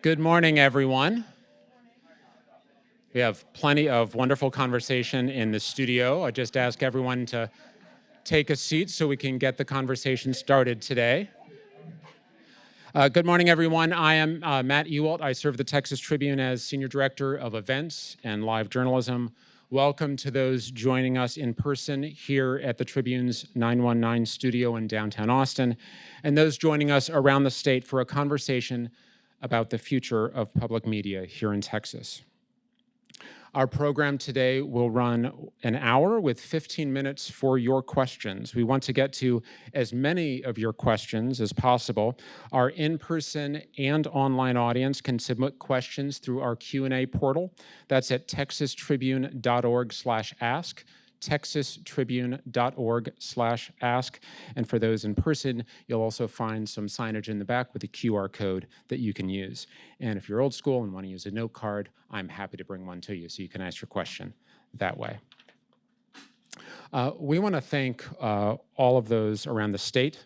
Good morning, everyone. We have plenty of wonderful conversation in the studio. I just ask everyone to take a seat so we can get the conversation started today. Good morning, everyone. I am Matt Ewalt. I serve the Texas Tribune as Senior Director of Events and Live Journalism. Welcome to those joining us in person here at the Tribune's 919 studio in downtown Austin, and those joining us around the state for a conversation about the future of public media here in Texas. Our program today will run an hour with 15 minutes for your questions. We want to get to as many of your questions as possible. Our in-person and online audience can submit questions through our Q&A portal. That's at texastribune.org/ask. texastribune.org/ask. And for those in person, you'll also find some signage in the back with a QR code that you can use. And if you're old school and want to use a note card, I'm happy to bring one to you so you can ask your question that way. We want to thank all of those around the state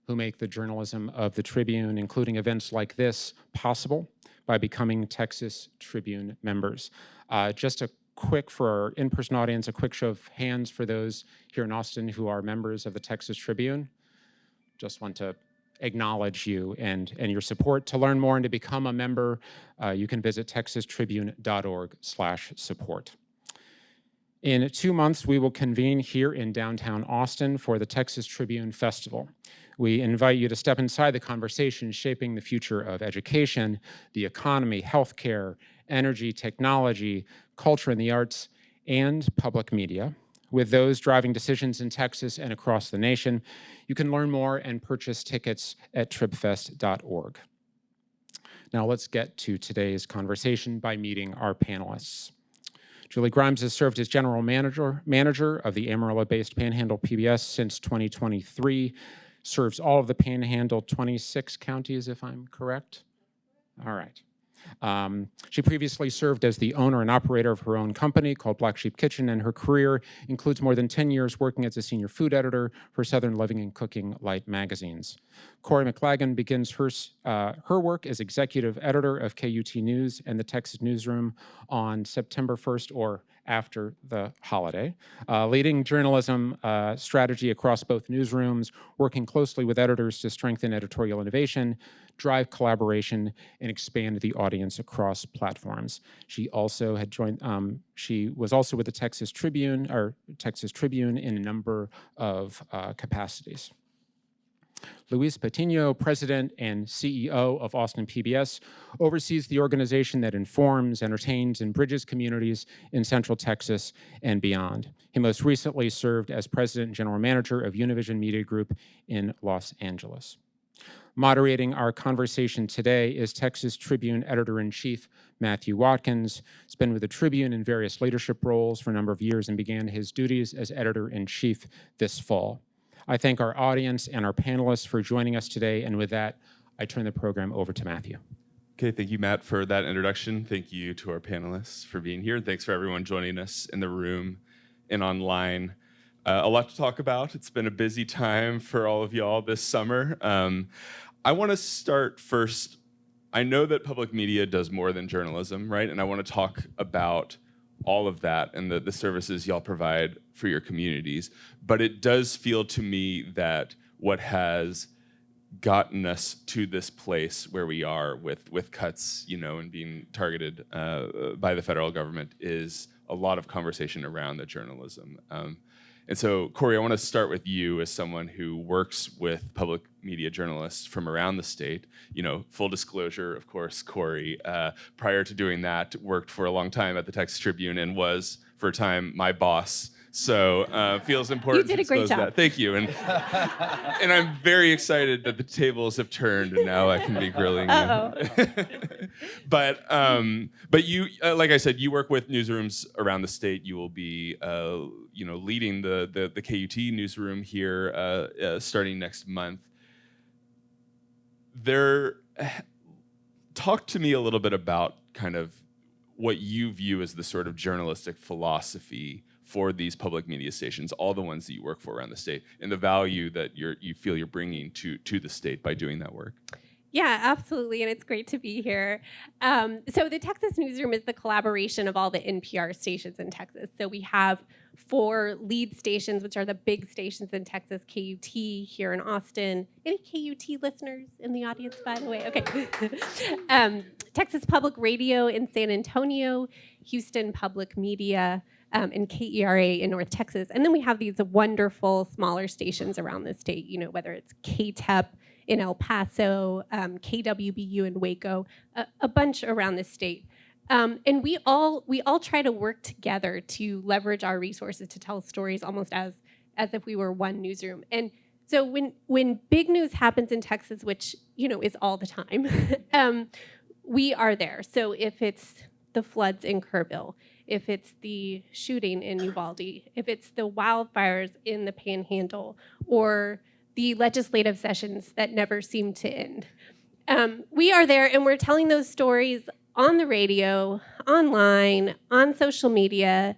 who make the journalism of the Tribune, including events like this, possible by becoming Texas Tribune members. Just a quick, for our in-person audience, a quick show of hands for those here in Austin who are members of the Texas Tribune. Just want to acknowledge you and your support. To learn more and to become a member, you can visit texastribune.org/support. In 2 months, we will convene here in downtown Austin for the Texas Tribune Festival. We invite you to step inside the conversation shaping the future of education, the economy, healthcare, energy, technology, culture and the arts, and public media. With those driving decisions in Texas and across the nation, you can learn more and purchase tickets at tribfest.org. Now let's get to today's conversation by meeting our panelists. Julie Grimes has served as general manager of the Amarillo-based Panhandle PBS since 2023, serves all of the Panhandle 26 counties, if I'm correct. All right. She previously served as the owner and operator of her own company called Black Sheep Kitchen, and her career includes more than 10 years working as a senior food editor for Southern Living and Cooking Light magazines. Corey McLagan begins her work as executive editor of KUT News and the Texas Newsroom on September 1st or after the holiday, leading journalism strategy across both newsrooms, working closely with editors to strengthen editorial innovation, drive collaboration, and expand the audience across platforms. She also had joined, she was also with the Texas Tribune in a number of capacities. Luis Patino, president and CEO of Austin PBS, oversees the organization that informs, entertains, and bridges communities in Central Texas and beyond. He most recently served as president and general manager of Univision Media Group in Los Angeles. Moderating our conversation today is Texas Tribune editor-in-chief Matthew Watkins. He's been with the Tribune in various leadership roles for a number of years and began his duties as editor-in-chief this fall. I thank our audience and our panelists for joining us today, and with that, I turn the program over to Matthew. Okay, thank you, Matt, for that introduction. Thank you to our panelists for being here. Thanks for everyone joining us in the room and online. A lot to talk about. It's been a busy time for all of y'all this summer. I want to start first. I know that public media does more than journalism, right? And I want to talk about all of that and the services y'all provide for your communities. But it does feel to me that what has gotten us to this place where we are with cuts, and being targeted by the federal government is a lot of conversation around the journalism. And so, Corey, I want to start with you as someone who works with public media journalists from around the state. Full disclosure, of course, Corey, prior to doing that, worked for a long time at the Texas Tribune and was, for a time, my boss. So feels important. You did a great job. That. Thank you. And I'm very excited that the tables have turned and now I can be grilling you. But you, like I said, you work with newsrooms around the state. You will be, leading the KUT newsroom here starting next month. Talk to me a little bit about kind of what you view as the sort of journalistic philosophy for these public media stations, all the ones that you work for around the state, and the value that you feel you're bringing to the state by doing that work. Yeah, absolutely. And it's great to be here. So, the Texas Newsroom is the collaboration of all the NPR stations in Texas. So, we have 4 lead stations, which are the big stations in Texas: KUT here in Austin. Any KUT listeners in the audience, by the way? Okay. Texas Public Radio in San Antonio, Houston Public Media, and KERA in North Texas. And then we have these wonderful smaller stations around the state, whether it's KTEP in El Paso, KWBU in Waco, a bunch around the state. And we all try to work together to leverage our resources to tell stories almost as if we were one newsroom. And so when big news happens in Texas, which is all the time, we are there. So if it's the floods in Kerrville, if it's the shooting in Uvalde, if it's the wildfires in the Panhandle, or the legislative sessions that never seem to end. We are there, and we're telling those stories on the radio, online, on social media.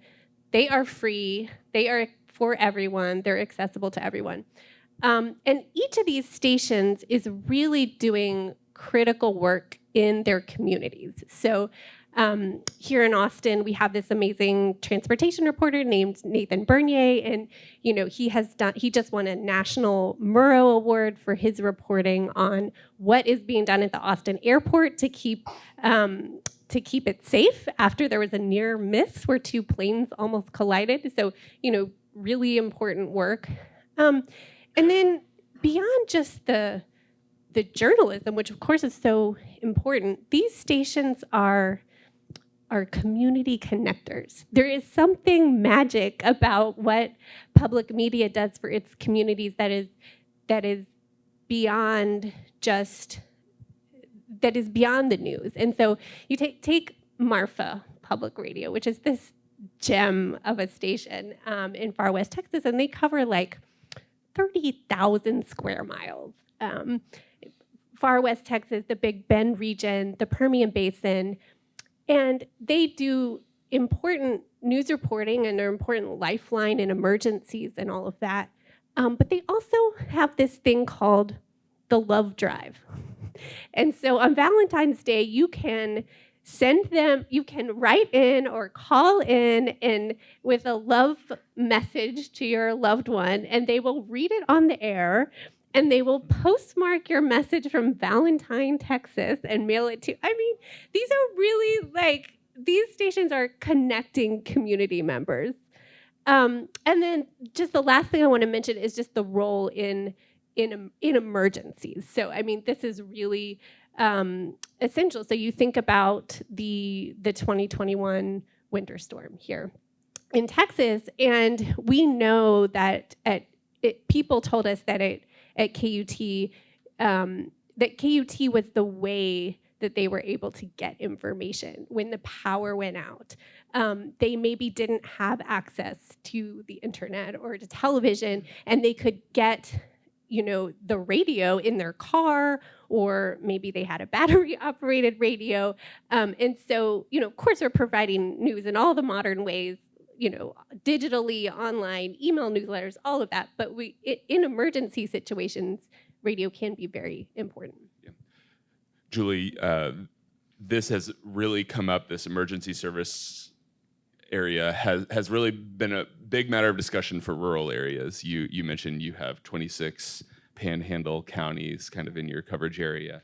They are free. They are for everyone. They're accessible to everyone. And each of these stations is really doing critical work in their communities. So here in Austin, we have this amazing transportation reporter named Nathan Bernier, and he just won a national Murrow Award for his reporting on what is being done at the Austin airport to keep it safe after there was a near miss where 2 planes almost collided. So really important work. And then beyond just the journalism, which of course is so important, these stations are community connectors. There is something magic about what public media does for its communities that is beyond the news. And so you take Marfa Public Radio, which is this gem of a station in far west Texas, and they cover like 30,000 square miles. Far west Texas, the Big Bend region, the Permian Basin. And they do important news reporting and are an important lifeline in emergencies and all of that. But they also have this thing called the Love Drive. And so on Valentine's Day, you can write in or call in and with a love message to your loved one, and they will read it on the air. And they will postmark your message from Valentine, Texas, and mail it to. These are really these stations are connecting community members. And then just the last thing I want to mention is just the role in emergencies. So this is really essential. So you think about the 2021 winter storm here in Texas, and we know that people told us that at KUT, that KUT was the way that they were able to get information when the power went out. They maybe didn't have access to the internet or to television, and they could get the radio in their car, or maybe they had a battery-operated radio. And so, of course, we're providing news in all the modern ways, digitally, online, email newsletters, all of that. But in emergency situations, radio can be very important. Yeah. Julie, this has really come up, this emergency service area has really been a big matter of discussion for rural areas. You mentioned you have 26 panhandle counties kind of in your coverage area.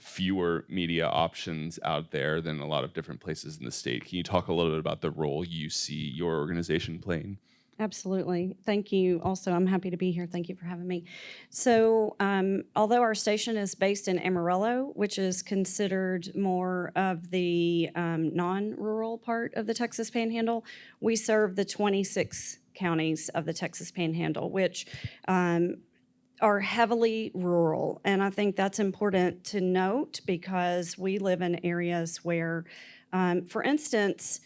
Fewer media options out there than a lot of different places in the state. Can you talk a little bit about the role you see your organization playing? Absolutely. Thank you. Also, I'm happy to be here. Thank you for having me. So, although our station is based in Amarillo, which is considered more of the non-rural part of the Texas Panhandle, we serve the 26 counties of the Texas Panhandle, which are heavily rural. And I think that's important to note because we live in areas where, for instance,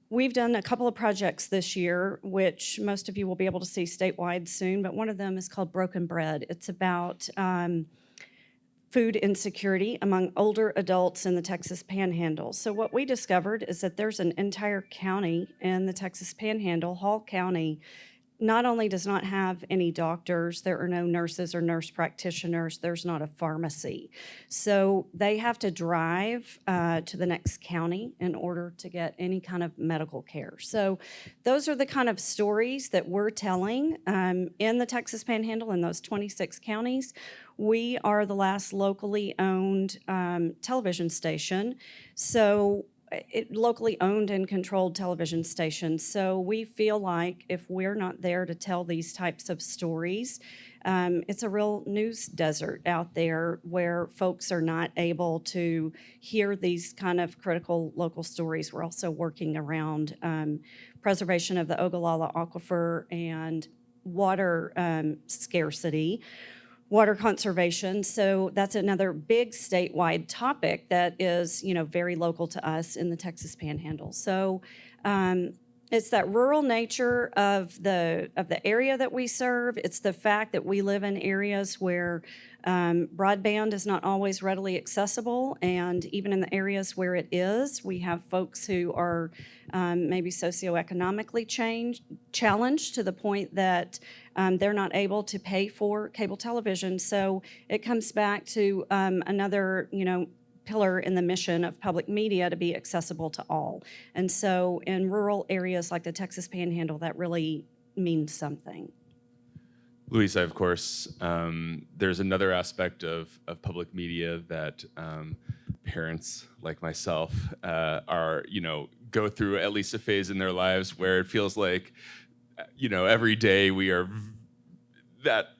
we've done a couple of projects this year, which most of you will be able to see statewide soon, but one of them is called Broken Bread. It's about food insecurity among older adults in the Texas Panhandle. So what we discovered is that there's an entire county in the Texas Panhandle, Hall County, not only does not have any doctors, there are no nurses or nurse practitioners, there's not a pharmacy. So they have to drive to the next county in order to get any kind of medical care. So those are the kind of stories that we're telling in the Texas Panhandle in those 26 counties. We are the last locally owned television station. So locally owned and controlled television stations. So we feel like if we're not there to tell these types of stories, it's a real news desert out there where folks are not able to hear these kind of critical local stories. We're also working around preservation of the Ogallala Aquifer and water scarcity, water conservation. So that's another big statewide topic that is, very local to us in the Texas Panhandle. So it's that rural nature of the area that we serve. It's the fact that we live in areas where broadband is not always readily accessible, and even in the areas where it is, we have folks who are maybe socioeconomically challenged to the point that they're not able to pay for cable television. So it comes back to another, pillar in the mission of public media to be accessible to all. And so in rural areas like the Texas Panhandle, that really means something. Louisa, of course, there's another aspect of public media that parents like myself are, go through at least a phase in their lives where it feels like, every day we are that,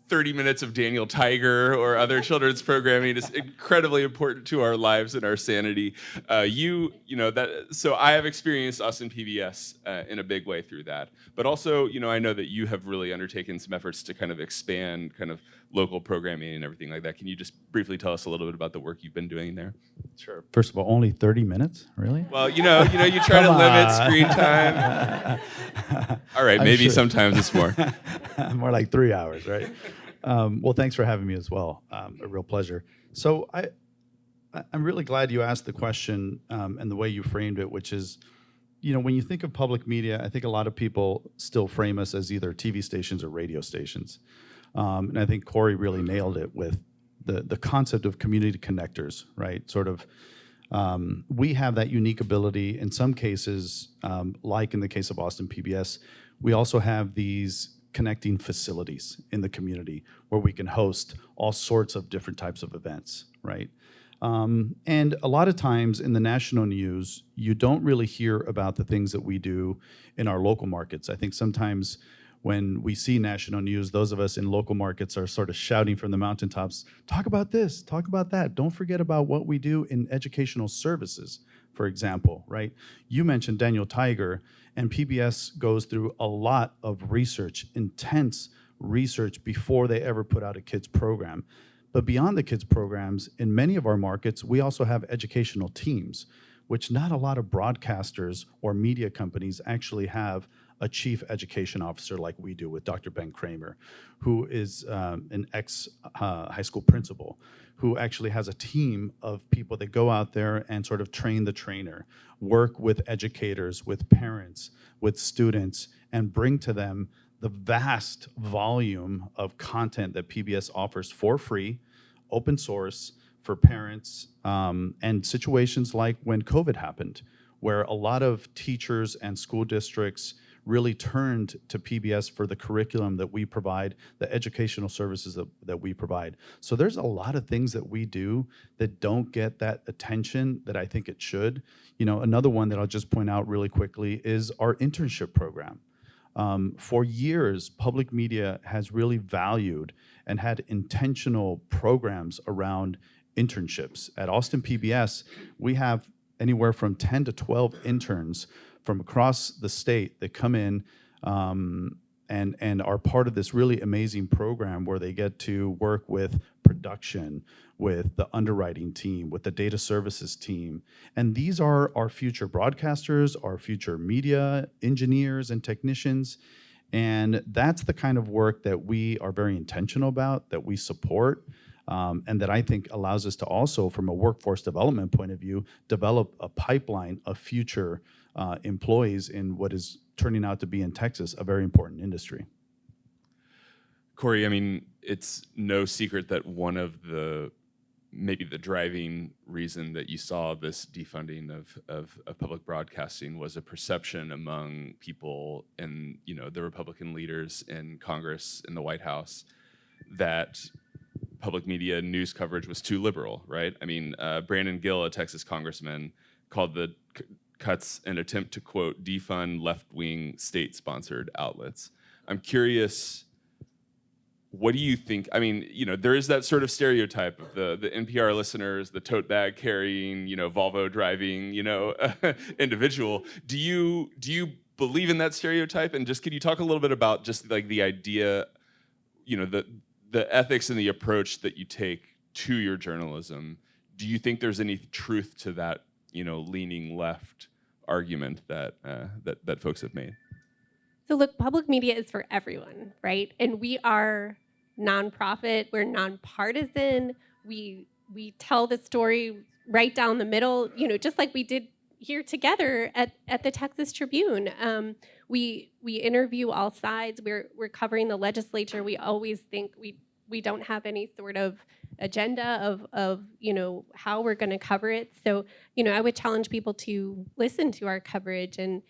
30 minutes of Daniel Tiger or other children's programming is incredibly important to our lives and our sanity. So I have experienced Austin PBS in a big way through that. But also, I know that you have really undertaken some efforts to kind of expand kind of local programming and everything like that. Can you just briefly tell us a little bit about the work you've been doing there? Sure. First of all, only 30 minutes? Really? Well, you try to limit screen time. All right, maybe sure. Sometimes it's more. More like 3 hours, right? Well, thanks for having me as well. A real pleasure. So I'm really glad you asked the question and the way you framed it, which is, when you think of public media, I think a lot of people still frame us as either TV stations or radio stations. And I think Corey really nailed it with the concept of community connectors, right? Sort of, we have that unique ability in some cases, like in the case of Austin PBS, we also have these connecting facilities in the community where we can host all sorts of different types of events, right? And a lot of times in the national news, you don't really hear about the things that we do in our local markets. I think sometimes when we see national news, those of us in local markets are sort of shouting from the mountaintops, talk about this, talk about that. Don't forget about what we do in educational services, for example, right? You mentioned Daniel Tiger, and PBS goes through a lot of research, intense research before they ever put out a kids program. But beyond the kids programs, in many of our markets, we also have educational teams, which not a lot of broadcasters or media companies actually have a chief education officer like we do with Dr. Ben Kramer, who is an ex-high school principal, who actually has a team of people that go out there and sort of train the trainer, work with educators, with parents, with students, and bring to them the vast volume of content that PBS offers for free, open source, for parents, and situations like when COVID happened, where a lot of teachers and school districts really turned to PBS for the curriculum that we provide, the educational services that we provide. So there's a lot of things that we do that don't get that attention that I think it should. Another one that I'll just point out really quickly is our internship program. For years, public media has really valued and had intentional programs around internships. At Austin PBS, we have anywhere from 10 to 12 interns from across the state that come in and are part of this really amazing program where they get to work with production, with the underwriting team, with the data services team. And these are our future broadcasters, our future media engineers and technicians. And that's the kind of work that we are very intentional about, that we support, and that I think allows us to also, from a workforce development point of view, develop a pipeline of future employees in what is turning out to be in Texas a very important industry. Corey, I mean, it's no secret that one of maybe the driving reason that you saw this defunding of public broadcasting was a perception among people and, you know, the Republican leaders in Congress, in the White House, that public media news coverage was too liberal, right? I mean, Brandon Gill, a Texas congressman, called the cuts an attempt to, quote, defund left-wing state-sponsored outlets. I'm curious, what do you think? I mean, you know, there is that sort of stereotype of the NPR listeners, the tote bag carrying, you know, Volvo driving, you know, individual. Do you believe in that stereotype? And just, can you talk a little bit about just like the idea, you know, the ethics and the approach that you take to your journalism? Do you think there's any truth to that, you know, leaning left argument that that folks have made? So look, public media is for everyone, right? And we are nonprofit, we're nonpartisan. We tell the story right down the middle, you know, just like we did here together at the Texas Tribune. We interview all sides. We're covering the legislature. We always think we don't have any sort of agenda of you know, how we're going to cover it. So, you know, I would challenge people to listen to our coverage and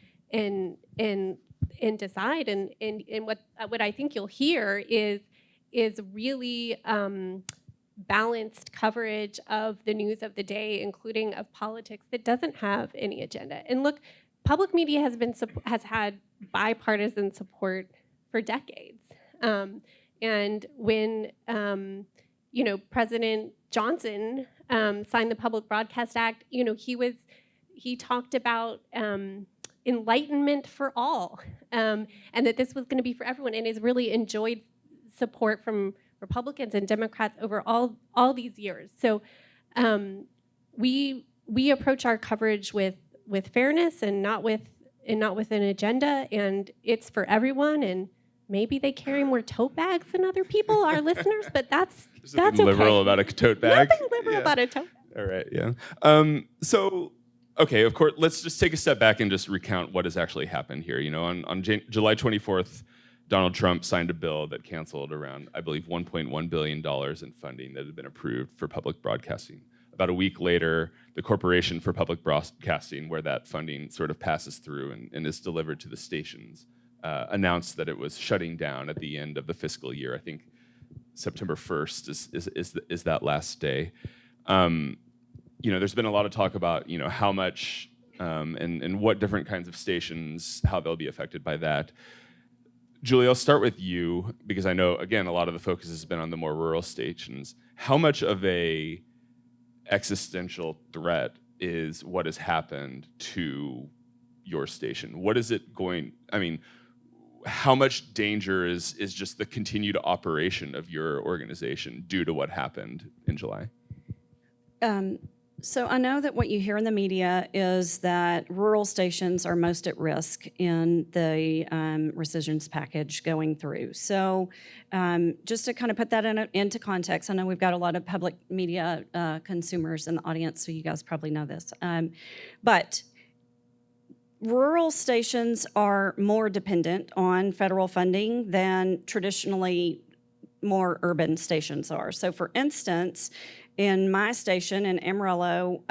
decide. And what I think you'll hear is really balanced coverage of the news of the day, including of politics, that doesn't have any agenda. And look, public media has had bipartisan support for decades. And when you know, President Johnson signed the Public Broadcast Act, you know, he talked about enlightenment for all, and that this was going to be for everyone, and has really enjoyed support from Republicans and Democrats over all these years. So we approach our coverage with fairness and not with an agenda, and it's for everyone. And maybe they carry more tote bags than other people, our listeners, but that's okay. Liberal about a tote bag. Nothing liberal about a tote bag. All right, yeah. So, okay, of course, let's just take a step back and just recount what has actually happened here. You know, on July 24th, Donald Trump signed a bill that canceled around, I believe, $1.1 billion in funding that had been approved for public broadcasting. About a week later, the Corporation for Public Broadcasting, where that funding sort of passes through and is delivered to the stations, announced that it was shutting down at the end of the fiscal year. I think September 1st is that last day. You know, there's been a lot of talk about, you know, how much and what different kinds of stations, how they'll be affected by that. Julie, I'll start with you, because I know, again, a lot of the focus has been on the more rural stations. How much of a existential threat is what has happened to your station? What is it going, I mean, how much danger is just the continued operation of your organization due to what happened in July? So I know that what you hear in the media is that rural stations are most at risk in the rescissions package going through. So just to kind of put that into context, I know we've got a lot of public media consumers in the audience, so you guys probably know this. But rural stations are more dependent on federal funding than traditionally more urban stations are. So for instance, in my station in Amarillo,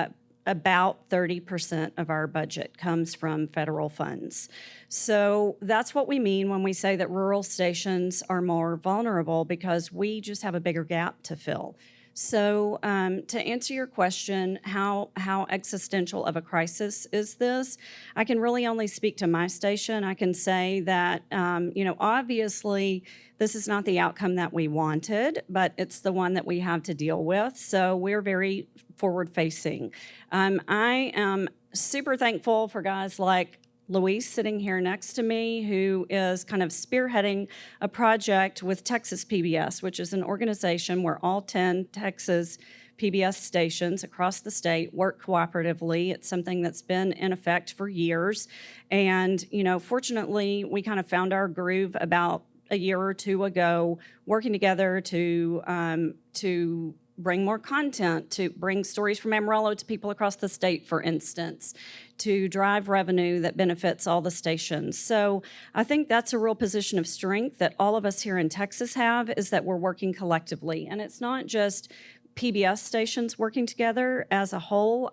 about 30% of our budget comes from federal funds. So that's what we mean when we say that rural stations are more vulnerable, because we just have a bigger gap to fill. So to answer your question, how existential of a crisis is this? I can really only speak to my station. I can say that, you know, obviously this is not the outcome that we wanted, but it's the one that we have to deal with. So we're very forward-facing. I am super thankful for guys like Luis sitting here next to me, who is kind of spearheading a project with Texas PBS, which is an organization where all 10 Texas PBS stations across the state work cooperatively. It's something that's been in effect for years. And, you know, fortunately, we kind of found our groove about a year or two ago, working together to bring more content, to bring stories from Amarillo to people across the state, for instance, to drive revenue that benefits all the stations. So I think that's a real position of strength that all of us here in Texas have, is that we're working collectively. And it's not just PBS stations working together as a whole.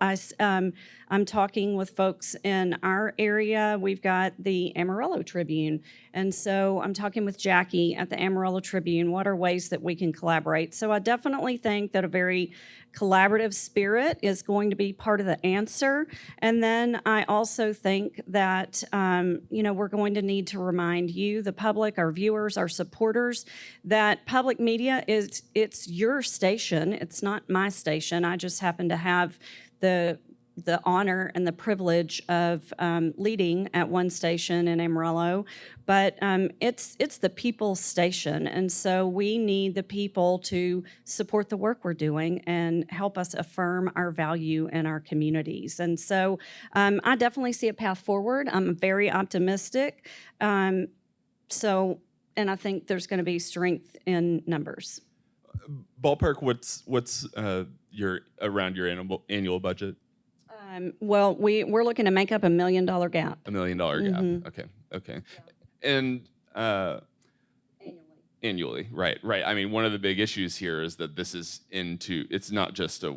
I'm talking with folks in our area. We've got the Amarillo Tribune. And so I'm talking with Jackie at the Amarillo Tribune. What are ways that we can collaborate? So I definitely think that a very collaborative spirit is going to be part of the answer. And then I also think that, we're going to need to remind you, the public, our viewers, our supporters, that public media it's your station. It's not my station. I just happen to have the honor and the privilege of leading at one station in Amarillo, but it's the people's station, and so we need the people to support the work we're doing and help us affirm our value in our communities. And so I definitely see a path forward. I'm very optimistic. And I think there's going to be strength in numbers. Ballpark, what's your annual budget? Well, we're looking to make up $1 million gap. $1 million gap. Okay. And annually, right. I mean, one of the big issues here is that it's not just a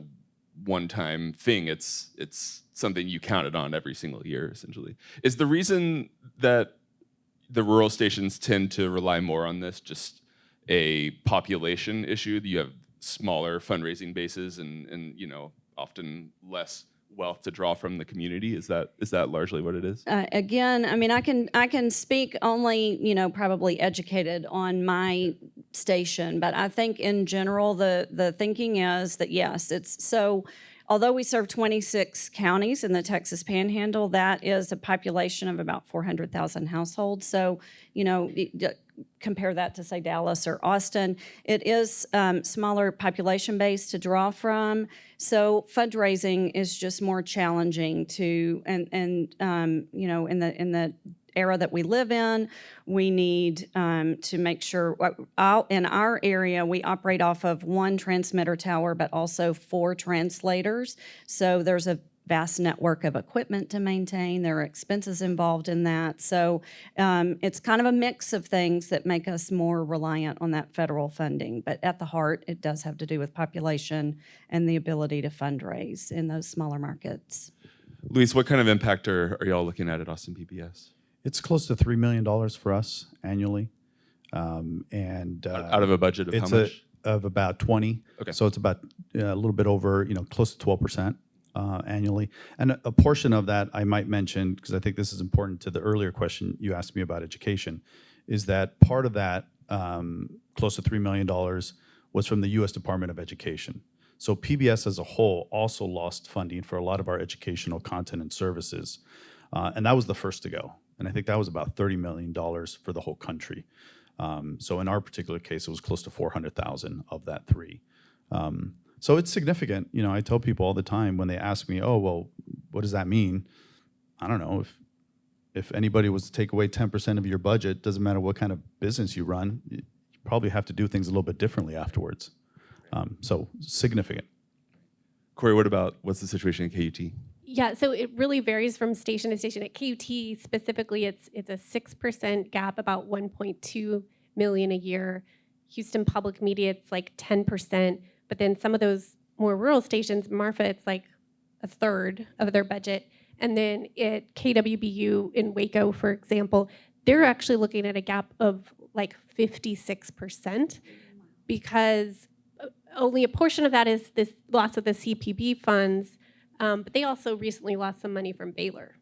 one-time thing. It's something you counted on every single year, essentially. Is the reason that the rural stations tend to rely more on this just a population issue? You have smaller fundraising bases and often less wealth to draw from the community? Is that largely what it is? Again, I mean, I can speak only, probably educated on my station, but I think in general the thinking is that yes, it's so. Although we serve 26 counties in the Texas Panhandle, that is a population of about 400,000 households. So, compare that to, say, Dallas or Austin. It is smaller population base to draw from. So fundraising is just more challenging in the era that we live in, we need to make sure, in our area, we operate off of one transmitter tower, but also 4 translators. So there's a vast network of equipment to maintain. There are expenses involved in that. So it's kind of a mix of things that make us more reliant on that federal funding. But at the heart, it does have to do with population and the ability to fundraise in those smaller markets. Luis, what kind of impact are y'all looking at Austin PBS? It's close to $3 million for us annually. And out of a budget of how much? Of about 20. Okay. So it's about a little bit over, close to 12% annually. And a portion of that I might mention, because I think this is important to the earlier question you asked me about education, is that part of that, close to $3 million, was from the U.S. Department of Education. So PBS as a whole also lost funding for a lot of our educational content and services. And that was the first to go. And I think that was about $30 million for the whole country. So in our particular case, it was close to 400,000 of that 3. So it's significant. I tell people all the time when they ask me, oh, well, what does that mean? I don't know. If anybody was to take away 10% of your budget, doesn't matter what kind of business you run, you probably have to do things a little bit differently afterwards. So significant. Corey, what's the situation in KUT? Yeah, so it really varies from station to station. At KUT specifically, it's a 6% gap, about $1.2 million a year. Houston Public Media, it's like 10%. But then some of those more rural stations, Marfa, it's like a third of their budget. And then at KWBU in Waco, for example, they're actually looking at a gap of like 56% because only a portion of that is this loss of the CPB funds. But they also recently lost some money from Baylor.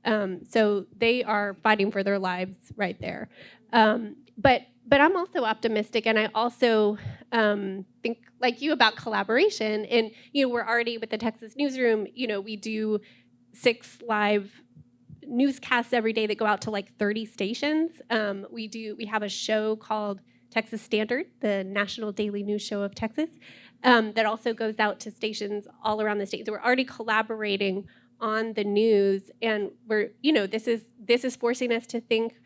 So they are fighting for their lives right there. But I'm also optimistic, and I also think like you about collaboration. And we're already with the Texas Newsroom. We do 6 live newscasts every day that go out to like 30 stations. We have a show called Texas Standard, the national daily news show of Texas. That also goes out to stations all around the state. So we're already collaborating on the news, and this is forcing us to think,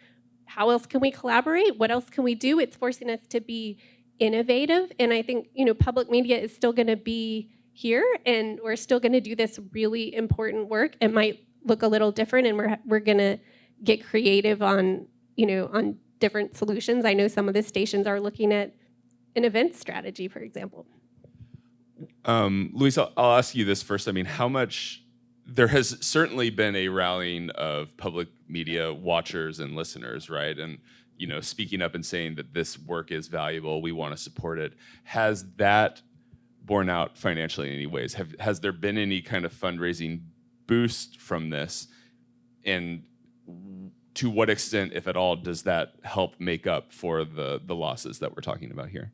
how else can we collaborate? What else can we do? It's forcing us to be innovative. And I think, public media is still going to be here, and we're still going to do this really important work. It might look a little different, and we're going to get creative on different solutions. I know some of the stations are looking at an event strategy, for example. Luis, I'll ask you this first. I mean, how much there has certainly been a rallying of public media watchers and listeners, right? And speaking up and saying that this work is valuable, we want to support it. Has that borne out financially in any ways? Has there been any kind of fundraising boost from this? And to what extent, if at all, does that help make up for the losses that we're talking about here?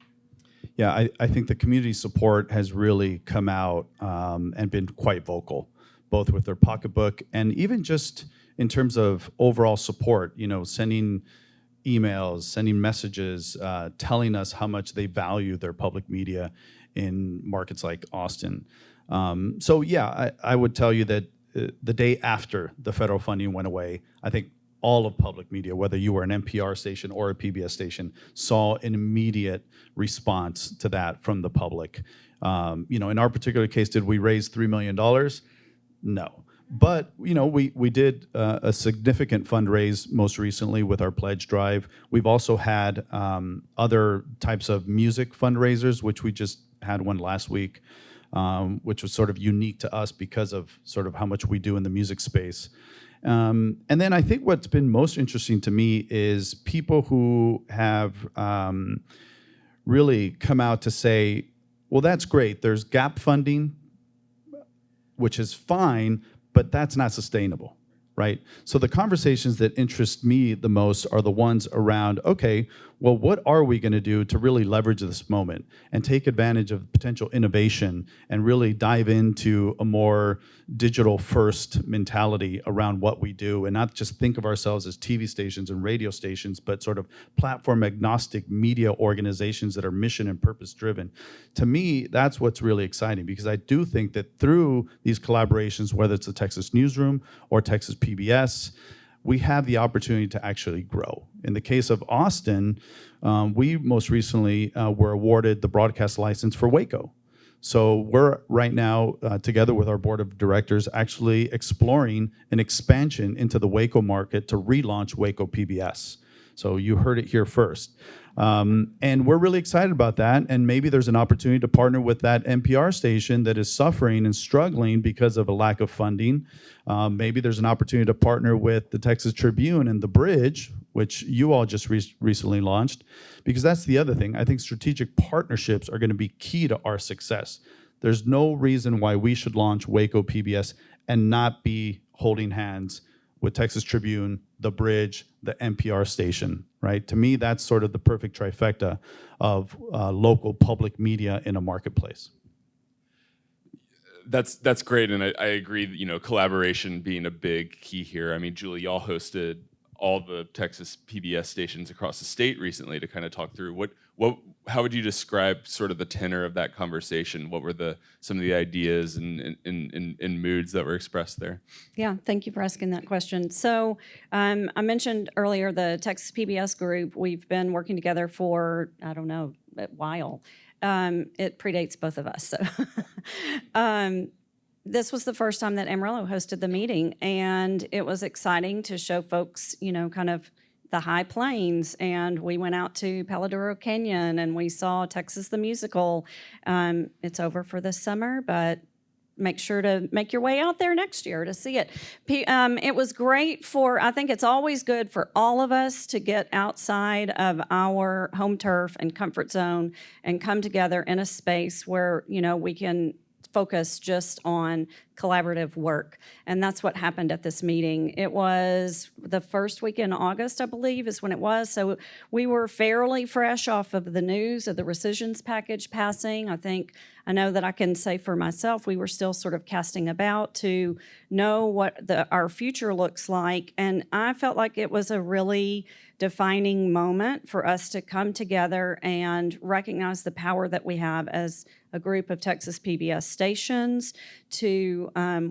Yeah, I think the community support has really come out and been quite vocal, both with their pocketbook and even just in terms of overall support, sending emails, sending messages, telling us how much they value their public media in markets like Austin. So yeah, I would tell you that the day after the federal funding went away, I think all of public media, whether you were an NPR station or a PBS station, saw an immediate response to that from the public. In our particular case, did we raise $3 million? No. But we did a significant fundraise most recently with our pledge drive. We've also had other types of music fundraisers, which we just had one last week, which was sort of unique to us because of sort of how much we do in the music space. And then I think what's been most interesting to me is people who have really come out to say, well, that's great. There's gap funding, which is fine, but that's not sustainable, right? So the conversations that interest me the most are the ones around, okay, well, what are we going to do to really leverage this moment and take advantage of potential innovation and really dive into a more digital-first mentality around what we do, and not just think of ourselves as TV stations and radio stations, but sort of platform-agnostic media organizations that are mission and purpose-driven. To me, that's what's really exciting, because I do think that through these collaborations, whether it's the Texas Newsroom or Texas PBS, we have the opportunity to actually grow. In the case of Austin, we most recently were awarded the broadcast license for Waco. So we're right now, together with our board of directors, actually exploring an expansion into the Waco market to relaunch Waco PBS. So you heard it here first. And we're really excited about that. And maybe there's an opportunity to partner with that NPR station that is suffering and struggling because of a lack of funding. Maybe there's an opportunity to partner with the Texas Tribune and The Bridge, which you all just recently launched, because that's the other thing. I think strategic partnerships are going to be key to our success. There's no reason why we should launch Waco PBS and not be holding hands with Texas Tribune, The Bridge, the NPR station, right? To me, that's sort of the perfect trifecta of local public media in a marketplace. That's great, and I agree that, collaboration being a big key here. I mean, Julie, y'all hosted all the Texas PBS stations across the state recently to kind of talk through how would you describe sort of the tenor of that conversation? What were some of the ideas and moods that were expressed there? Yeah, thank you for asking that question. So I mentioned earlier the Texas PBS group. We've been working together for, I don't know, a while. It predates both of us. So this was the first time that Amarillo hosted the meeting, and it was exciting to show folks, kind of the high plains. And we went out to Paladuro Canyon and we saw Texas the Musical. It's over for this summer, but make sure to make your way out there next year to see it. It was great I think it's always good for all of us to get outside of our home turf and comfort zone and come together in a space where, we can focus just on collaborative work. And that's what happened at this meeting. It was the first week in August, I believe, is when it was. So we were fairly fresh off of the news of the rescissions package passing. I know that I can say for myself, we were still sort of casting about to know what our future looks like. And I felt like it was a really defining moment for us to come together and recognize the power that we have as a group of Texas PBS stations to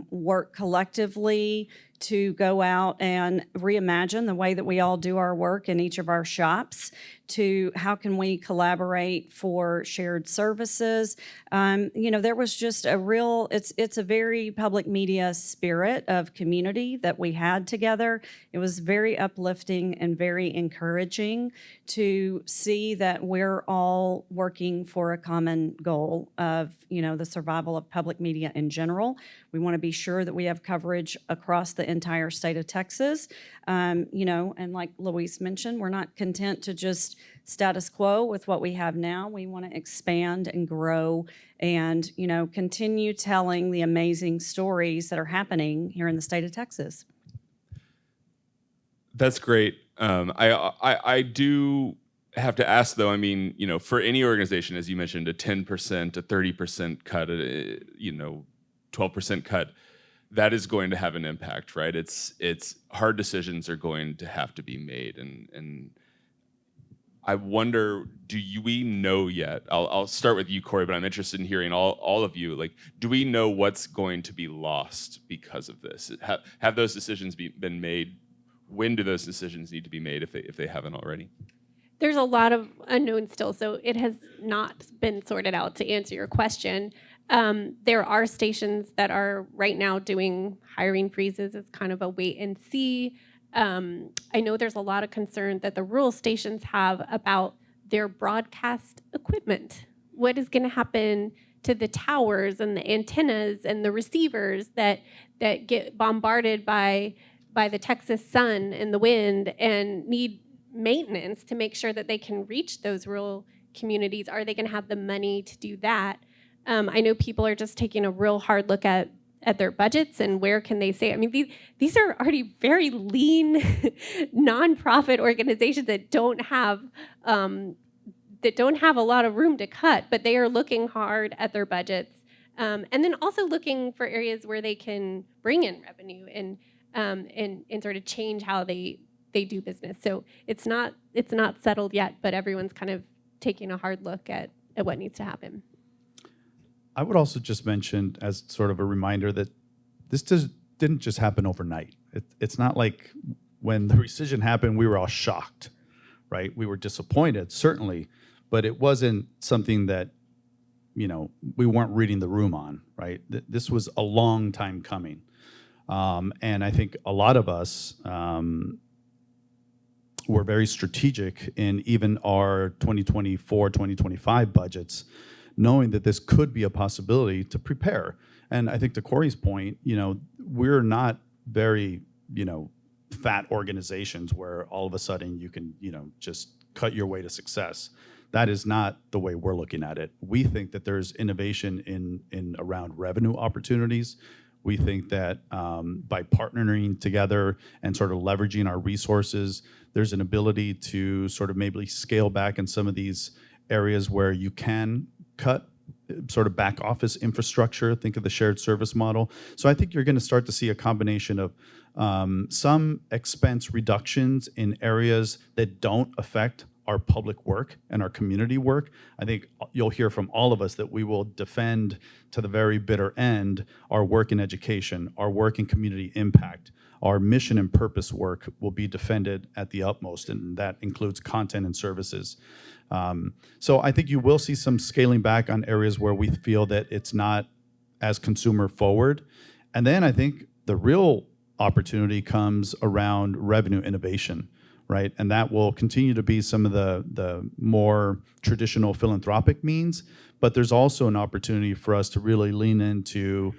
work collectively, to go out and reimagine the way that we all do our work in each of our shops, to how can we collaborate for shared services. There was just a real, it's a very public media spirit of community that we had together. It was very uplifting and very encouraging to see that we're all working for a common goal of, the survival of public media in general. We want to be sure that we have coverage across the entire state of Texas. And like Luis mentioned, we're not content to just status quo with what we have now. We want to expand and grow and, continue telling the amazing stories that are happening here in the state of Texas. That's great. I do have to ask, though, for any organization, as you mentioned, a 10%, a 30% cut, 12% cut, that is going to have an impact, right? It's hard decisions are going to have to be made, and I wonder, we know yet? I'll start with you, Corey, but I'm interested in hearing all of you. Like, do we know what's going to be lost because of this? Have those decisions been made? When do those decisions need to be made if they haven't already? There's a lot of unknowns still, so it has not been sorted out, to answer your question. There are stations that are right now doing hiring freezes as kind of a wait and see. I know there's a lot of concern that the rural stations have about their broadcast equipment. What is going to happen to the towers and the antennas and the receivers that get bombarded by the Texas sun and the wind and need maintenance to make sure that they can reach those rural communities? Are they going to have the money to do that? I know people are just taking a real hard look at their budgets and where can they save. These are already very lean nonprofit organizations that don't have a lot of room to cut, but they are looking hard at their budgets, and then also looking for areas where they can bring in revenue and sort of change how they do business. So it's not settled yet, but everyone's kind of taking a hard look at what needs to happen. I would also just mention, as sort of a reminder, that this didn't just happen overnight. It's not like when the rescission happened, we were all shocked, right? We were disappointed, certainly, but it wasn't something that, we weren't reading the room on, right? This was a long time coming. And I think a lot of us were very strategic in even our 2024, 2025 budgets, knowing that this could be a possibility to prepare. And I think to Corey's point, we're not very, fat organizations where all of a sudden you can, just cut your way to success. That is not the way we're looking at it. We think that there's innovation in around revenue opportunities. We think that by partnering together and sort of leveraging our resources, there's an ability to sort of maybe scale back in some of these areas where you can cut sort of back office infrastructure. Think of the shared service model. So I think you're going to start to see a combination of some expense reductions in areas that don't affect our public work and our community work. I think you'll hear from all of us that we will defend to the very bitter end our work in education, our work in community impact, our mission and purpose work will be defended at the utmost, and that includes content and services. So I think you will see some scaling back on areas where we feel that it's not as consumer forward. And then I think the real opportunity comes around revenue innovation, right? And that will continue to be some of the more traditional philanthropic means, but there's also an opportunity for us to really lean into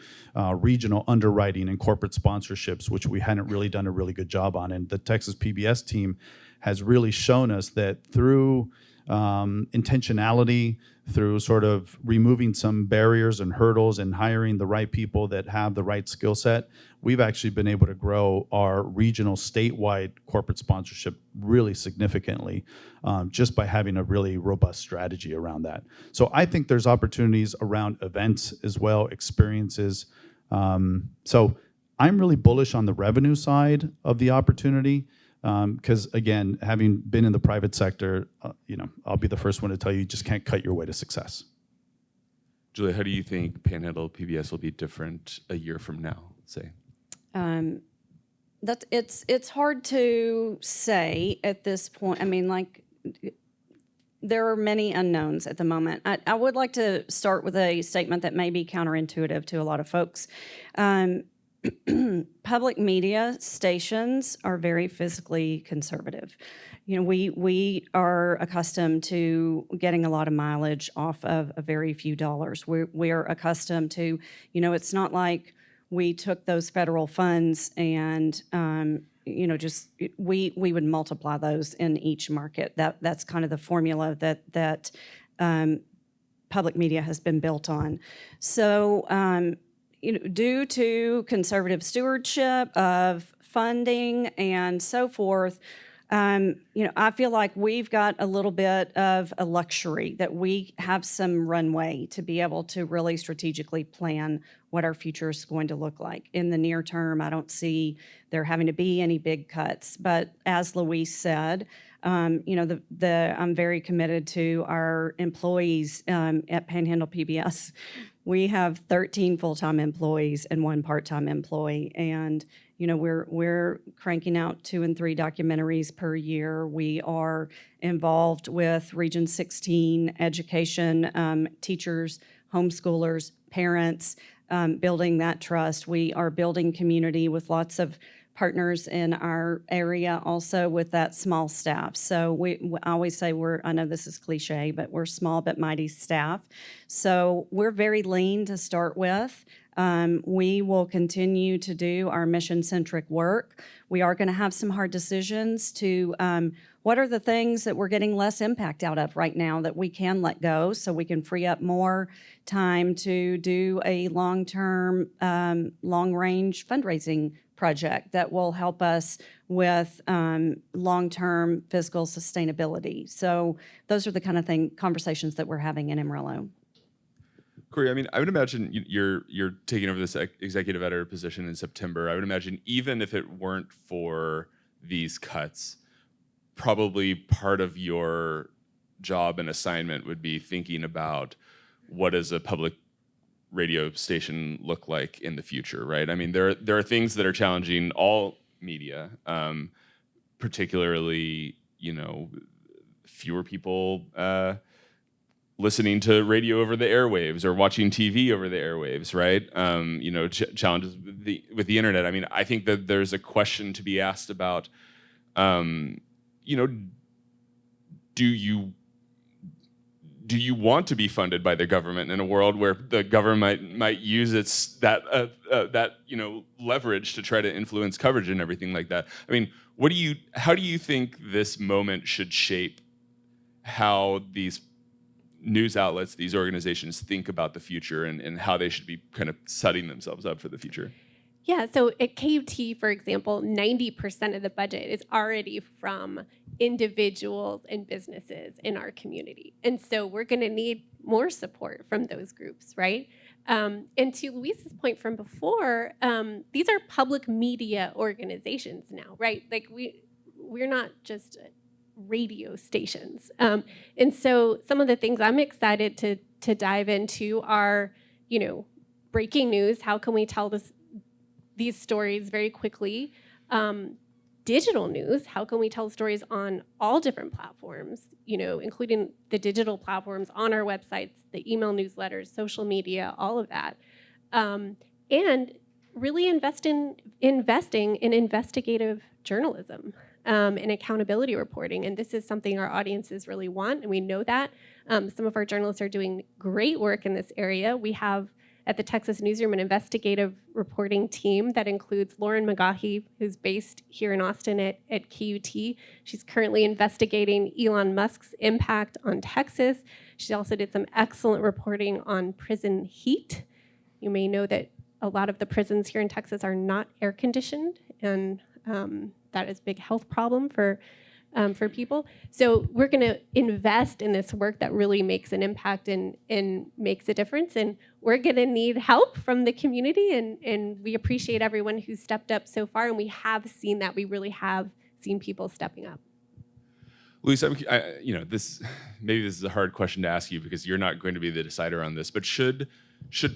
regional underwriting and corporate sponsorships, which we hadn't really done a really good job on. And the Texas PBS team has really shown us that through intentionality, through sort of removing some barriers and hurdles and hiring the right people that have the right skill set, we've actually been able to grow our regional statewide corporate sponsorship really significantly just by having a really robust strategy around that. So I think there's opportunities around events as well, experiences. So I'm really bullish on the revenue side of the opportunity. Because again, having been in the private sector, I'll be the first one to tell you just can't cut your way to success. Julia, how do you think Panhandle PBS will be different a year from now, say? It's hard to say at this point. I mean, like, there are many unknowns at the moment. I would like to start with a statement that may be counterintuitive to a lot of folks. Public media stations are very physically conservative. You know, we are accustomed to getting a lot of mileage off of a very few dollars. We're accustomed to, you know, it's not like we took those federal funds and you know, just we would multiply those in each market. That's kind of the formula that public media has been built on. So, you know, due to conservative stewardship of funding and so forth, you know, I feel like we've got a little bit of a luxury that we have some runway to be able to really strategically plan what our future is going to look like. In the near term, I don't see there having to be any big cuts. But as Louise said, you know, I'm very committed to our employees at Panhandle PBS. We have 13 full-time employees and 1 part-time employee, and you know, we're cranking out 2 and 3 documentaries per year. We are involved with Region 16 education, teachers, homeschoolers, parents, building that trust. We are building community with lots of partners in our area, also with that small staff. So I always say I know this is cliche, but we're small but mighty staff. So we're very lean to start with. We will continue to do our mission-centric work. We are going to have some hard decisions to what are the things that we're getting less impact out of right now that we can let go so we can free up more time to do a long-term, long-range fundraising project that will help us with long-term fiscal sustainability. So those are the kind of conversations that we're having in Amarillo. Corey, I mean, I would imagine you're taking over this executive editor position in September. I would imagine even if it weren't for these cuts, probably part of your job and assignment would be thinking about what does a public radio station look like in the future, right? I mean, there are things that are challenging all media, particularly, you know, fewer people listening to radio over the airwaves or watching TV over the airwaves, right? You know, challenges with the internet. I mean, I think that there's a question to be asked about, you know, do you want to be funded by the government in a world where the government might use that you know, leverage to try to influence coverage and everything like that? I mean, how do you think this moment should shape how these news outlets, these organizations think about the future and how they should be kind of setting themselves up for the future? Yeah, so at KUT, for example, 90% of the budget is already from individuals and businesses in our community. And so we're going to need more support from those groups, right? And to Louise's point from before, these are public media organizations now, right? Like we're not just radio stations. And so some of the things I'm excited to dive into are, you know, breaking news. How can we tell these stories very quickly? Digital news, how can we tell stories on all different platforms, you know, including the digital platforms on our websites, the email newsletters, social media, all of that. And really investing in investigative journalism and accountability reporting. And this is something our audiences really want, and we know that. Some of our journalists are doing great work in this area. We have at the Texas Newsroom an investigative reporting team that includes Lauren McGaughy, who's based here in Austin at KUT. She's currently investigating Elon Musk's impact on Texas. She also did some excellent reporting on prison heat. You may know that a lot of the prisons here in Texas are not air conditioned, and that is a big health problem for people. So we're going to invest in this work that really makes an impact and makes a difference. And we're going to need help from the community. And we appreciate everyone who's stepped up so far. And we have seen that. We really have seen people stepping up. Luis, this maybe this is a hard question to ask you because you're not going to be the decider on this, but should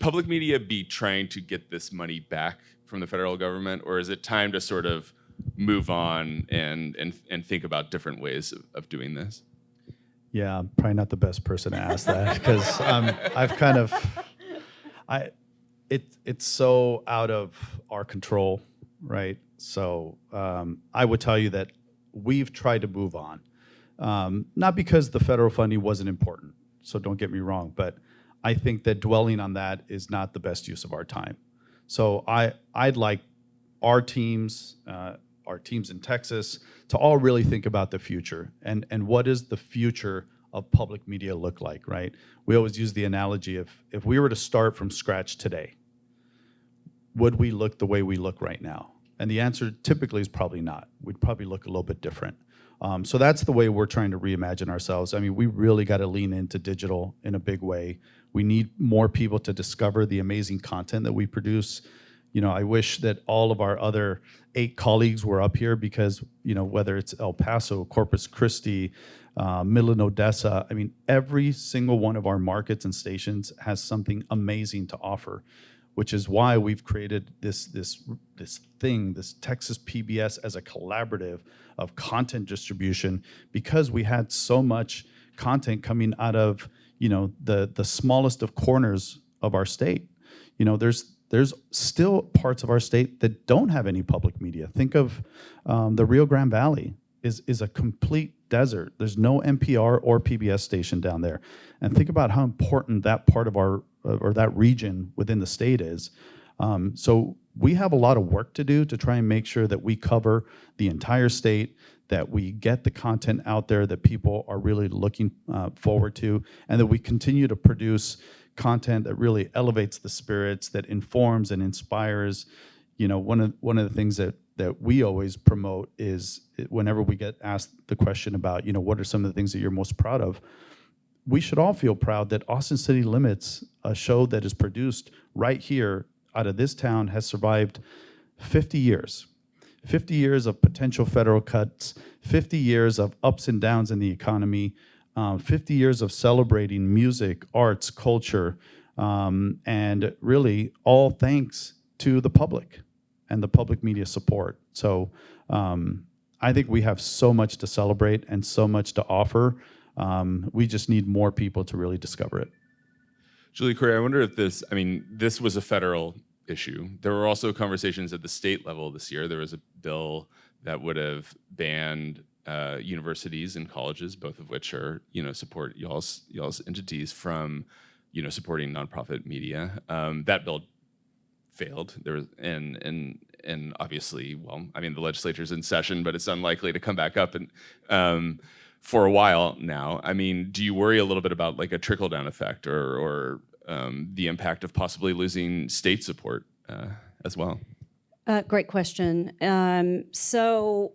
public media be trying to get this money back from the federal government, or is it time to sort of move on and think about different ways of doing this? Yeah, I'm probably not the best person to ask that because it's so out of our control, right? So I would tell you that we've tried to move on. Not because the federal funding wasn't important, so don't get me wrong, but I think that dwelling on that is not the best use of our time. So I'd like our teams in Texas, to all really think about the future and what does the future of public media look like, right? We always use the analogy of if we were to start from scratch today, would we look the way we look right now? And the answer typically is probably not. We'd probably look a little bit different. So that's the way we're trying to reimagine ourselves. I mean, we really got to lean into digital in a big way. We need more people to discover the amazing content that we produce. I wish that all of our other 8 colleagues were up here because, whether it's El Paso, Corpus Christi, Midland, Odessa, I mean, every single one of our markets and stations has something amazing to offer, which is why we've created this Texas PBS as a collaborative of content distribution, because we had so much content coming out of, the smallest of corners of our state. There's still parts of our state that don't have any public media. Think of the Rio Grande Valley is a complete desert. There's no NPR or PBS station down there. And think about how important that part of our, or that region within the state is. So we have a lot of work to do to try and make sure that we cover the entire state, that we get the content out there that people are really looking forward to, and that we continue to produce content that really elevates the spirits, that informs and inspires. One of the things that we always promote is whenever we get asked the question about, what are some of the things that you're most proud of, we should all feel proud that Austin City Limits, a show that is produced right here out of this town, has survived 50 years. 50 years of potential federal cuts, 50 years of ups and downs in the economy, 50 years of celebrating music, arts, culture, and really all thanks to the public and the public media support. So I think we have so much to celebrate and so much to offer. We just need more people to really discover it. Julie Corey, I wonder if this was a federal issue. There were also conversations at the state level this year. There was a bill that would have banned universities and colleges, both of which are, support y'all's entities, from, supporting nonprofit media. That bill failed. There was, and obviously, the legislature's in session, but it's unlikely to come back up and for a while now. Do you worry a little bit about like a trickle-down effect or the impact of possibly losing state support as well? Great question. So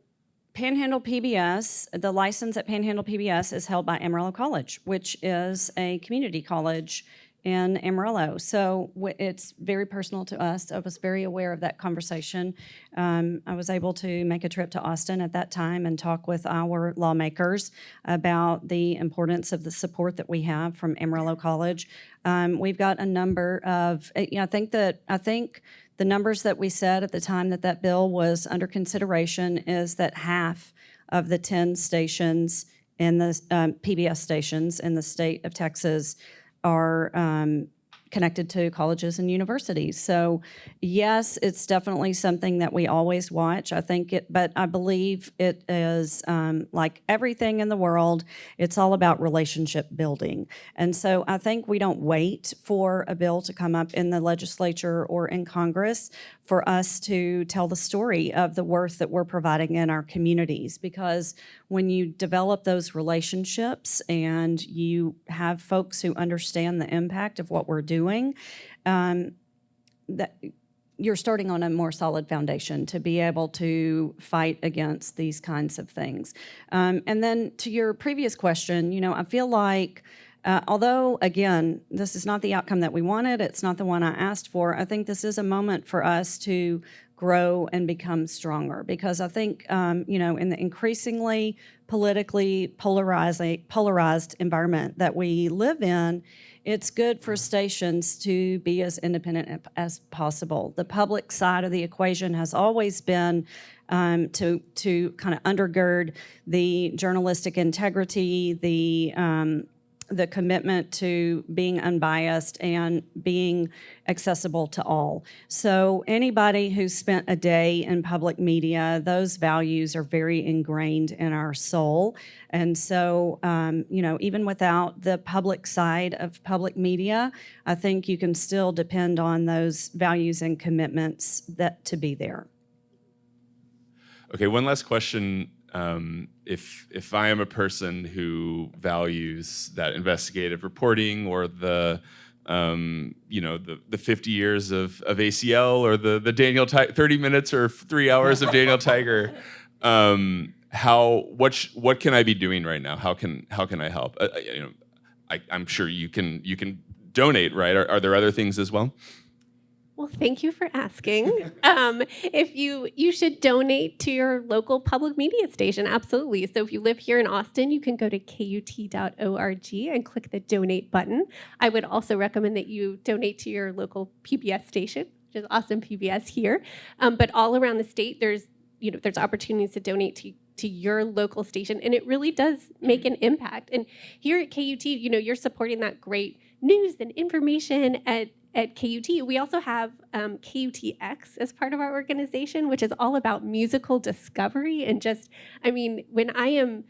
Panhandle PBS, the license at Panhandle PBS is held by Amarillo College, which is a community college in Amarillo. So it's very personal to us. I was very aware of that conversation. I was able to make a trip to Austin at that time and talk with our lawmakers about the importance of the support that we have from Amarillo College. We've got a number of, I think the numbers that we said at the time that bill was under consideration is that half of the 10 stations in the PBS stations in the state of Texas are connected to colleges and universities. So yes, it's definitely something that we always watch. But I believe it is like everything in the world, it's all about relationship building. And so I think we don't wait for a bill to come up in the legislature or in Congress for us to tell the story of the worth that we're providing in our communities. Because when you develop those relationships and you have folks who understand the impact of what we're doing, that you're starting on a more solid foundation to be able to fight against these kinds of things. And then to your previous question, I feel like although, again, this is not the outcome that we wanted, it's not the one I asked for, I think this is a moment for us to grow and become stronger. Because I think, in the increasingly politically polarized environment that we live in, it's good for stations to be as independent as possible. The public side of the equation has always been to kind of undergird the journalistic integrity, the commitment to being unbiased and being accessible to all. So anybody who's spent a day in public media, those values are very ingrained in our soul. And so, even without the public side of public media, I think you can still depend on those values and commitments that to be there. Okay, one last question. If I am a person who values that investigative reporting or the 50 years of ACL or the Daniel 30 minutes or 3 hours of Daniel Tiger, what can I be doing right now? How can I help? I'm sure you can donate, right? Are there other things as well? Well, thank you for asking. If you should donate to your local public media station, absolutely. So if you live here in Austin, you can go to KUT.org and click the donate button. I would also recommend that you donate to your local PBS station, which is Austin PBS here. But all around the state, there's opportunities to donate to your local station, and it really does make an impact. And here at KUT, you're supporting that great news and information at KUT. We also have KUTX as part of our organization, which is all about musical discovery and when I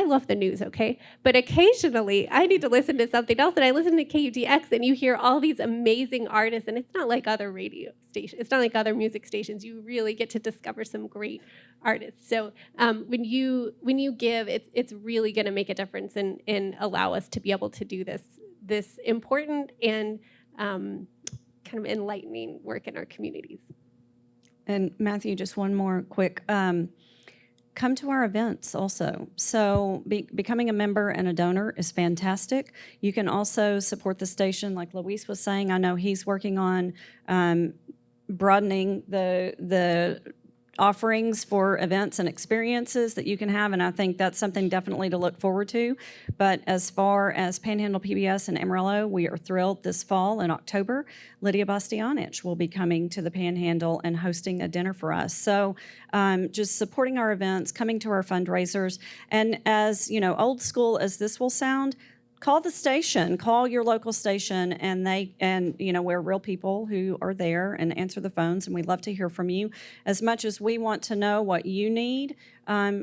love the news, okay? But occasionally I need to listen to something else, and I listen to KUTX, and you hear all these amazing artists, and it's not like other radio stations. It's not like other music stations. You really get to discover some great artists. So when you give, it's really going to make a difference and allow us to be able to do this important and kind of enlightening work in our communities. And Matthew, just one more quick, come to our events also. So becoming a member and a donor is fantastic. You can also support the station, like Luis was saying. I know he's working on broadening the offerings for events and experiences that you can have, and I think that's something definitely to look forward to. But as far as Panhandle PBS and Amarillo, we are thrilled this fall in October, Lydia Bastianich will be coming to the Panhandle and hosting a dinner for us. So just supporting our events, coming to our fundraisers, and as old school as this will sound, call the station, call your local station, and we're real people who are there and answer the phones, and we'd love to hear from you. As much as we want to know what you need,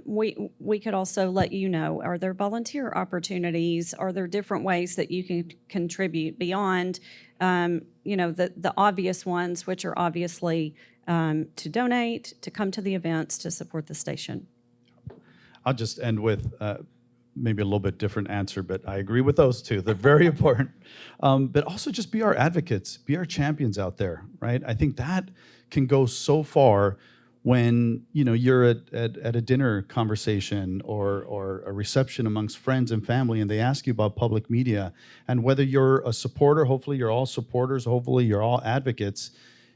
we could also let you know, are there volunteer opportunities? Are there different ways that you can contribute beyond, the obvious ones, which are obviously to donate, to come to the events, to support the station? I'll just end with maybe a little bit different answer, but I agree with those two. They're very important. But also just be our advocates, be our champions out there, right? I think that can go so far when you're at a dinner conversation or a reception amongst friends and family, and they ask you about public media, and whether you're a supporter, hopefully you're all supporters, hopefully you're all advocates,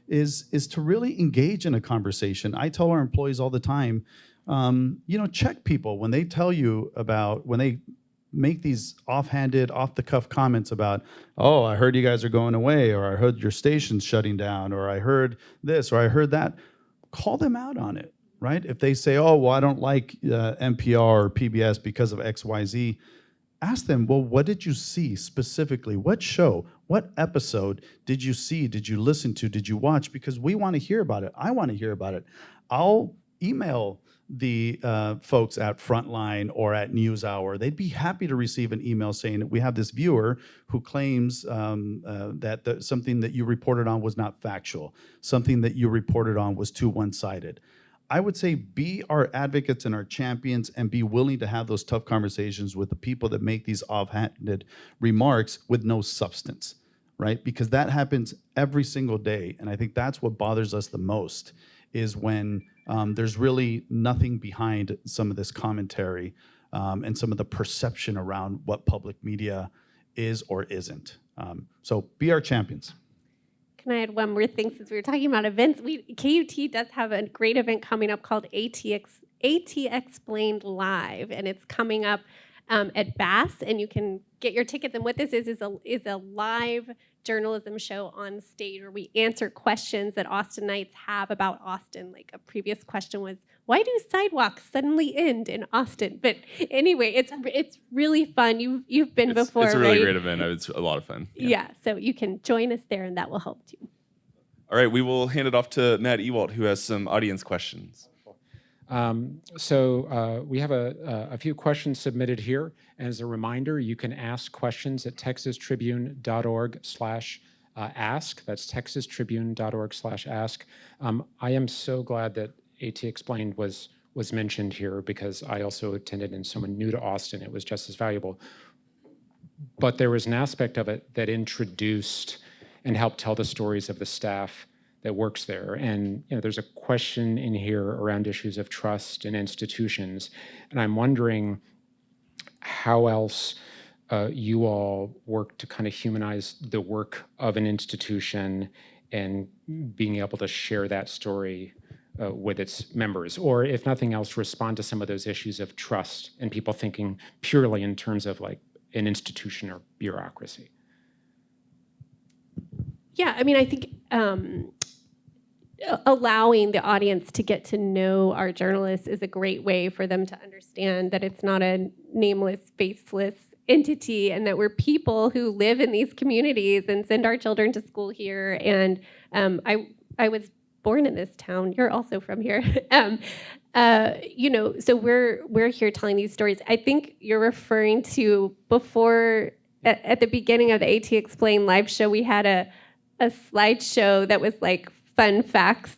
is to really engage in a conversation. I tell our employees all the time, check people when they tell you when they make these offhanded, off-the-cuff comments about, oh, I heard you guys are going away, or I heard your station's shutting down, or I heard this, or I heard that. Call them out on it, right? If they say, oh, well, I don't like NPR or PBS because of X, Y, Z, ask them, well, what did you see specifically? What show, what episode did you see, did you listen to, did you watch? Because we want to hear about it. I want to hear about it. I'll email the folks at Frontline or at NewsHour. They'd be happy to receive an email saying, we have this viewer who claims that something that you reported on was not factual, something that you reported on was too one-sided. I would say be our advocates and our champions, and be willing to have those tough conversations with the people that make these offhanded remarks with no substance, right? Because that happens every single day, and I think that's what bothers us the most, is when there's really nothing behind some of this commentary and some of the perception around what public media is or isn't. So be our champions. Can I add one more thing since we were talking about events? KUT does have a great event coming up called AT Explained Live, and it's coming up at Bass, and you can get your tickets. And what this is a live journalism show on stage where we answer questions that Austinites have about Austin. Like a previous question was, why do sidewalks suddenly end in Austin? But anyway, it's really fun. You've been before, It's a really right? great event. It's a lot of fun. Yeah, so you can join us there, and that will help too. All right, we will hand it off to Matt Ewalt, who has some audience questions. We have a few questions submitted here. And as a reminder, you can ask questions at texastribune.org/ask. That's texastribune.org/ask. I am so glad that AT Explained was mentioned here because I also attended, and someone new to Austin, it was just as valuable. But there was an aspect of it that introduced and helped tell the stories of the staff that works there. And there's a question in here around issues of trust in institutions. And I'm wondering how else you all work to kind of humanize the work of an institution and being able to share that story with its members, or if nothing else, respond to some of those issues of trust and people thinking purely in terms of like an institution or bureaucracy. Yeah, I mean, I think allowing the audience to get to know our journalists is a great way for them to understand that it's not a nameless, faceless entity, and that we're people who live in these communities and send our children to school here. And I was born in this town. You're also from here. So we're here telling these stories. I think you're referring to before, at the beginning of the AT Explained live show, we had a slideshow that was like fun facts,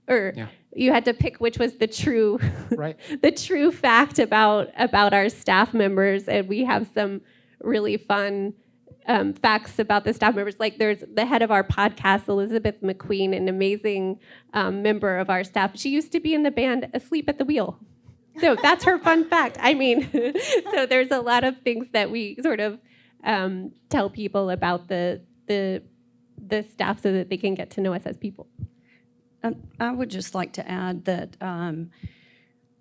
or you had to pick which was the true, Right. the true fact about our staff members. And we have some really fun facts about the staff members. Like there's the head of our podcast, Elizabeth McQueen, an amazing member of our staff. She used to be in the band Asleep at the Wheel. So that's her fun fact. I mean, so there's a lot of things that we sort of tell people about the staff so that they can get to know us as people. I would just like to add that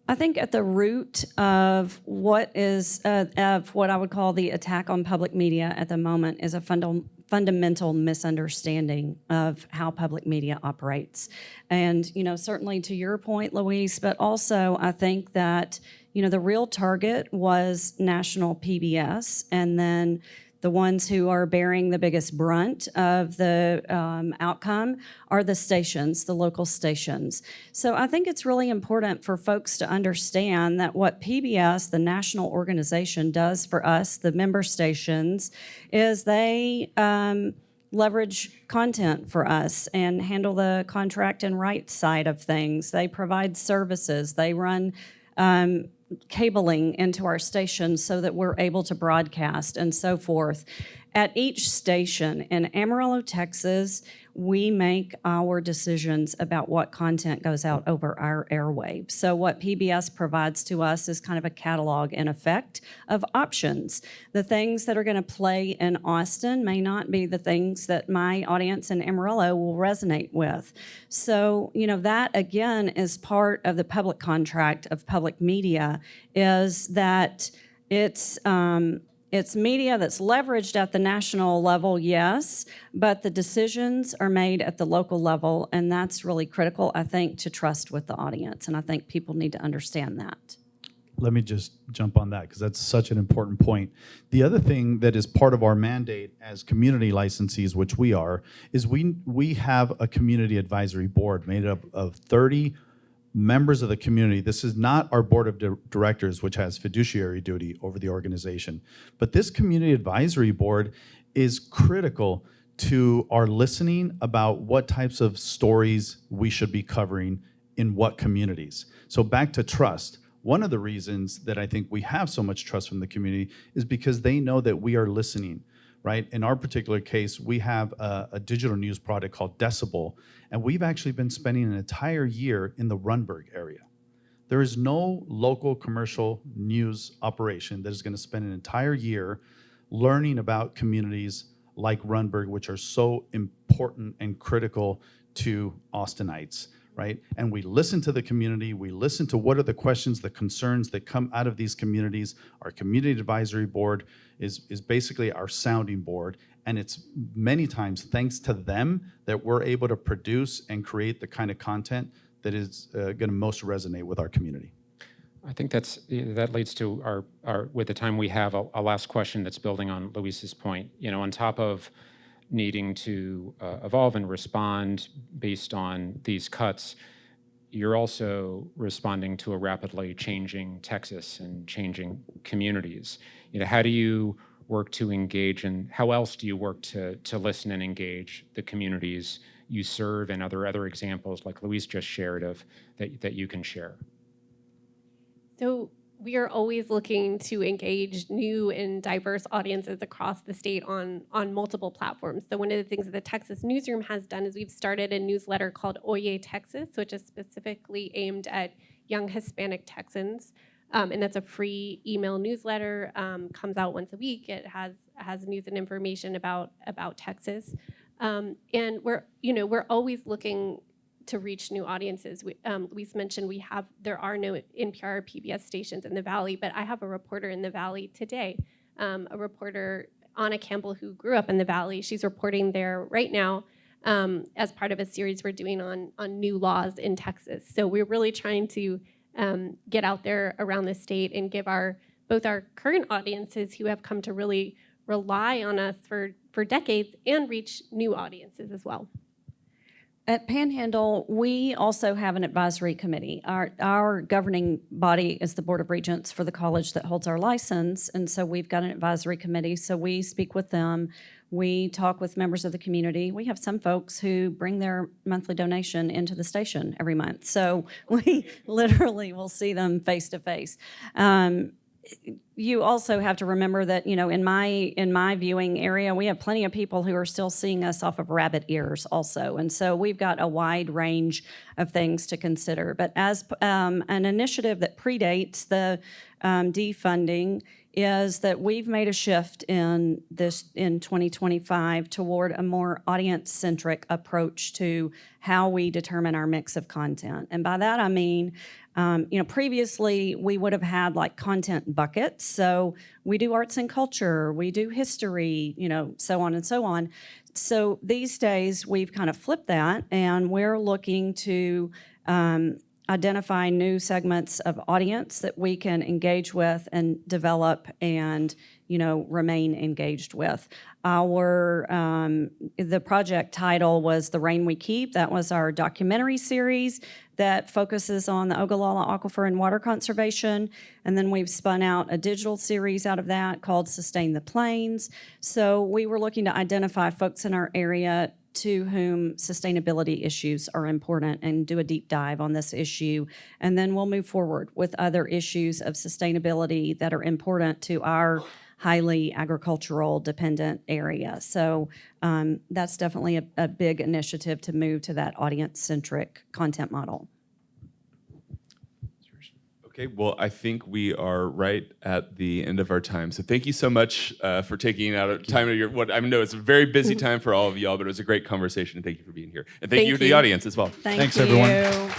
I think at the root of what I would call the attack on public media at the moment is a fundamental misunderstanding of how public media operates. And, certainly to your point, Louise, but also I think that, the real target was national PBS, and then the ones who are bearing the biggest brunt of the outcome are the stations, the local stations. So I think it's really important for folks to understand that what PBS, the national organization, does for us, the member stations, is they leverage content for us and handle the contract and rights side of things. They provide services. They run cabling into our stations so that we're able to broadcast and so forth. At each station in Amarillo, Texas, we make our decisions about what content goes out over our airwaves. So what PBS provides to us is kind of a catalog, in effect, of options. The things that are going to play in Austin may not be the things that my audience in Amarillo will resonate with. So, that, again, is part of the public contract of public media, is that it's media that's leveraged at the national level, yes, but the decisions are made at the local level, and that's really critical, I think, to trust with the audience, and I think people need to understand that. Let me just jump on that because that's such an important point. The other thing that is part of our mandate as community licensees, which we are, is we have a community advisory board made up of 30 members of the community. This is not our board of directors, which has fiduciary duty over the organization. But this community advisory board is critical to our listening about what types of stories we should be covering in what communities. So back to trust. One of the reasons that I think we have so much trust from the community is because they know that we are listening, right? In our particular case, we have a digital news product called Decibel, and we've actually been spending an entire year in the Runberg area. There is no local commercial news operation that is going to spend an entire year learning about communities like Runberg, which are so important important and critical to Austinites, right? And we listen to the community. We listen to what are the questions, the concerns that come out of these communities. Our community advisory board is basically our sounding board. And it's many times thanks to them that we're able to produce and create the kind of content that is going to most resonate with our community. I think that leads to our with the time we have, a last question that's building on Luis's point. You know, on top of needing to evolve and respond based on these cuts, you're also responding to a rapidly changing Texas and changing communities. You know, how do you work to engage, and how else do you work to listen and engage the communities you serve, and other examples like Luis just shared of that you can share? So we are always looking to engage new and diverse audiences across the state on multiple platforms. So one of the things that the Texas Newsroom has done is we've started a newsletter called Oye Texas, which is specifically aimed at young Hispanic Texans. And that's a free email newsletter, comes out once a week. It has news and information about Texas. And we're always looking to reach new audiences. Luis mentioned there are no NPR or PBS stations in the Valley, but I have a reporter in the Valley today, a reporter, Anna Campbell, who grew up in the Valley. She's reporting there right now as part of a series we're doing on new laws in Texas. So we're really trying to get out there around the state and give both our current audiences who have come to really rely on us for decades and reach new audiences as well. At Panhandle, we also have an advisory committee. Our governing body is the Board of Regents for the college that holds our license, and so we've got an advisory committee, so we speak with them. We talk with members of the community. We have some folks who bring their monthly donation into the station every month, so we literally will see them face to face. You also have to remember that, you know, in my viewing area, we have plenty of people who are still seeing us off of rabbit ears also. And so we've got a wide range of things to consider. But as an initiative that predates the defunding is that we've made a shift in 2025 toward a more audience-centric approach to how we determine our mix of content. And by that I mean, previously we would have had like content buckets. So we do arts and culture, we do history, so on and so on. So these days we've kind of flipped that, and we're looking to identify new segments of audience that we can engage with and develop and remain engaged with. The project title was The Rain We Keep. That was our documentary series that focuses on the Ogallala Aquifer and water conservation. And then we've spun out a digital series out of that called Sustain the Plains. So we were looking to identify folks in our area to whom sustainability issues are important and do a deep dive on this issue. And then we'll move forward with other issues of sustainability that are important to our highly agricultural dependent area. So that's definitely a big initiative to move to that audience-centric content model. Okay, well, I think we are right at the end of our time. So thank you so much for taking out time of your, I know it's a very busy time for all of y'all, but it was a great conversation. Thank you for being here. And thank you to the audience as well. Thanks everyone. You.